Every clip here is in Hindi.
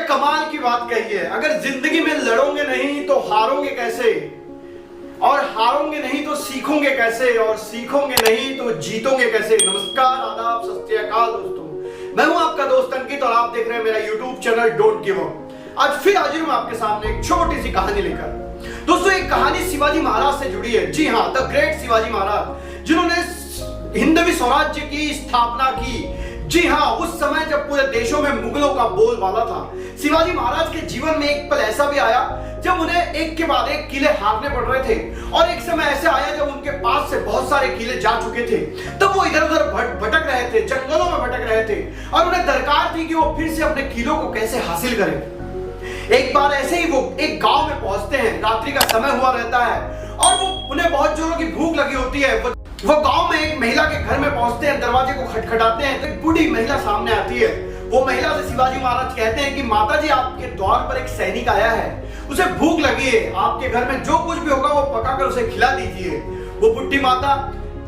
कमाल की बात कही है, अगर जिंदगी में लड़ोगे नहीं तो हारोगे कैसे, और हारोगे नहीं तो सीखोगे कैसे, और सीखोगे नहीं तो जीतोगे कैसे। नमस्कार, आदाब, सत श्री अकाल दोस्तों, मैं हूं आपका दोस्त अंकित और आप देख रहे हैं मेरा YouTube channel don't give up. आज फिर हाजिर हूं आपके सामने एक छोटी सी कहानी लेकर। दोस्तों, एक कहानी शिवाजी महाराज से जुड़ी है। जी हाँ, द ग्रेट शिवाजी महाराज, जिन्होंने हिंदवी स्वराज्य की स्थापना की। जी हाँ, उस समय जब पूरे देशों में मुगलों का बोलबाला था, शिवाजी महाराज के जीवन में एक पल ऐसा भी आया जब उन्हें एक के बाद एक किले हारने पड़ रहे थे, और एक समय ऐसा आया जब उनके पास से बहुत सारे किले जा चुके थे। तब वो इधर उधर भटक रहे थे, जंगलों में भटक रहे थे, और उन्हें दरकार थी कि वो फिर से अपने किलों को कैसे हासिल करें। एक बार ऐसे ही वो एक गांव में पहुंचते हैं, रात्रि का समय हुआ रहता है, और वो उन्हें बहुत जोरों की भूख लगी होती है। वो गांव में एक महिला के घर में पहुंचते हैं, दरवाजे को खटखटाते हैं तो एक बूढ़ी महिला सामने आती है। वो महिला से शिवाजी महाराज कहते हैं कि माता जी, आपके द्वार पर एक सैनिक आया है, उसे भूख लगी है, आपके घर में जो कुछ भी होगा वो पकाकर उसे खिला दीजिए। वो बुढ़ी माता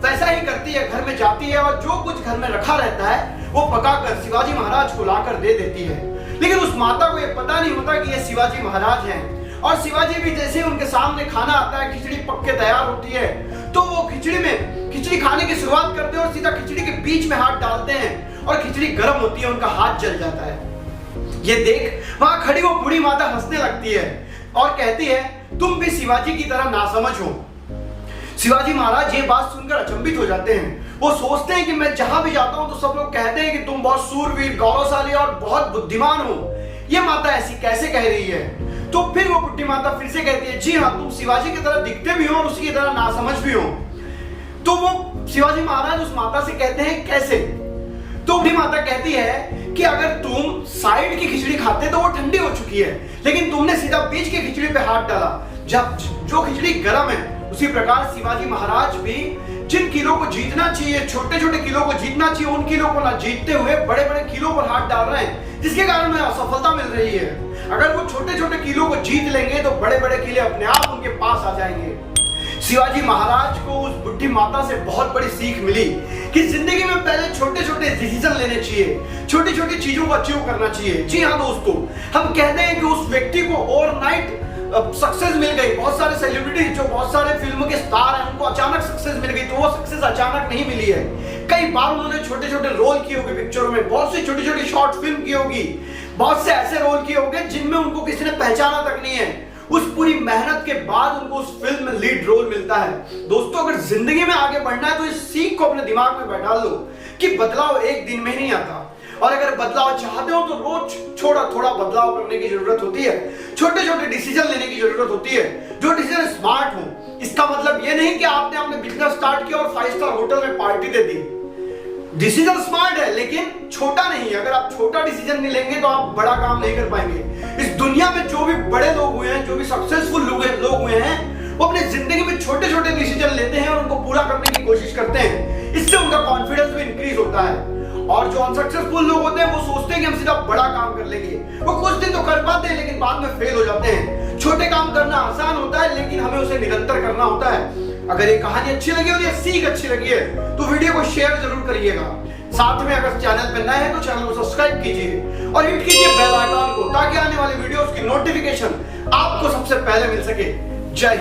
वैसा ही करती है, घर में जाती है और जो कुछ घर में रखा रहता है वो पकाकर शिवाजी महाराज को लाकर दे देती है। लेकिन उस माता को ये पता नहीं होता कि ये शिवाजी महाराज हैं। और शिवाजी भी जैसे उनके सामने खाना आता है, खिचड़ी पक के तैयार होती है, तो वो खिचड़ी खाने की शुरुआत करते हैं और सीधा खिचड़ी के बीच में हाथ डालते हैं और खिचड़ी गर्म होती है, उनका हाथ जल जाता है। ये देख वहां खड़ी वो बूढ़ी माता हंसने लगती है और कहती है, तुम भी शिवाजी की तरह नासमझ हो। शिवाजी महाराज ये बात सुनकर अचंभित हो जाते हैं। वो सोचते हैं कि मैं जहां भी जाता हूं तो सब लोग कहते हैं कि तुम बहुत सूरवीर, गौरवशाली और बहुत बुद्धिमान हो। ये माता ऐसी कैसे कह रही है? तो फिर वो बुढ़ी माता फिर से कहती है, जी हाँ, तुम शिवाजी की तरह दिखते भी हो और उसी की तरह नासमझ भी हो। तो वो शिवाजी महाराज उस माता से कहते हैं, कैसे? तो बुढ़ी माता कहती है कि अगर तुम साइड की खिचड़ी खाते तो वो ठंडी हो चुकी है, लेकिन तुमने सीधा बीच की खिचड़ी पे हाथ डाला, जब जो खिचड़ी गर्म है। उसी प्रकार शिवाजी महाराज भी जिन किलों को जीतना चाहिए, छोटे छोटे किलों को जीतना चाहिए, उन किलों को ना जीतते हुए बड़े बड़े किलों पर हाथ डाल रहे हैं, जिसके कारण उन्हें असफलता मिल रही है। अगर वो छोटे छोटे किलों को जीत लेंगे तो बड़े बड़े किले अपने आप उनके पास आ जाएंगे। शिवाजी महाराज को उस बुढ़ी माता से बहुत बड़ी सीख मिली कि जिंदगी में पहले छोटे छोटे डिसीजन लेने चाहिए, छोटी छोटी चीजों को अचीव करना चाहिए। जी हाँ दोस्तों, हम कहते हैं कि उस व्यक्ति को ओवरनाइट सक्सेस मिल गई। बहुत सारे सेलिब्रिटी जो बहुत सारे फिल्म के स्टार हैं, उनको अचानक सक्सेस मिल गई, तो वो सक्सेस अचानक नहीं मिली है। कई बार उन्होंने छोटे छोटे रोल किए होंगे पिक्चरों में, बहुत सी छोटी छोटी शॉर्ट फिल्म की होगी, बहुत से ऐसे रोल किए होंगे जिनमें उनको किसी ने पहचाना तक नहीं है। उस पूरी मेहनत के बाद उनको उस फिल्म में लीड रोल मिलता है। दोस्तों, अगर जिंदगी में आगे बढ़ना है तो इस सीख को अपने दिमाग में बैठा लो कि बदलाव एक दिन में नहीं आता, और अगर बदलाव चाहते हो तो रोज थोड़ा थोड़ा बदलाव करने की जरूरत होती है, छोटे छोटे डिसीजन लेने की जरूरत होती है, जो डिसीजन स्मार्ट हो। इसका मतलब ये नहीं कि आपने अपने बिजनेस स्टार्ट किया और 5 स्टार होटल में पार्टी दे दी। डिसीजन स्मार्ट है लेकिन छोटा नहीं। अगर आप छोटा डिसीजन नहीं लेंगे तो आप बड़ा काम नहीं कर पाएंगे। इस दुनिया में जो भी बड़े लोग हुए हैं, जो भी सक्सेसफुल लोग हुए हैं, वो अपनी जिंदगी में छोटे छोटे डिसीजन लेते हैं और उनको पूरा करने की कोशिश करते हैं। इससे उनका कॉन्फिडेंस भी इंक्रीज होता है। और जो अनसक्सेसफुल लोग होते हैं वो सोचते हैं कि हम सीधा बड़ा काम कर लेंगे। वो कुछ दिन तो कर पाते हैं लेकिन बाद में फेल हो जाते हैं। छोटे काम करना आसान होता है लेकिन हमें उसे निरंतर करना होता है। अगर ये कहानी अच्छी लगी और ये सीख अच्छी लगी है तो वीडियो को शेयर जरूर करिएगा। साथ में अगर चैनल पर नए हैं तो चैनल को सब्सक्राइब कीजिए और हिट कीजिए बेल आइकन को, ताकि आने वाली वीडियोस की नोटिफिकेशन आपको सबसे पहले मिल सके। जय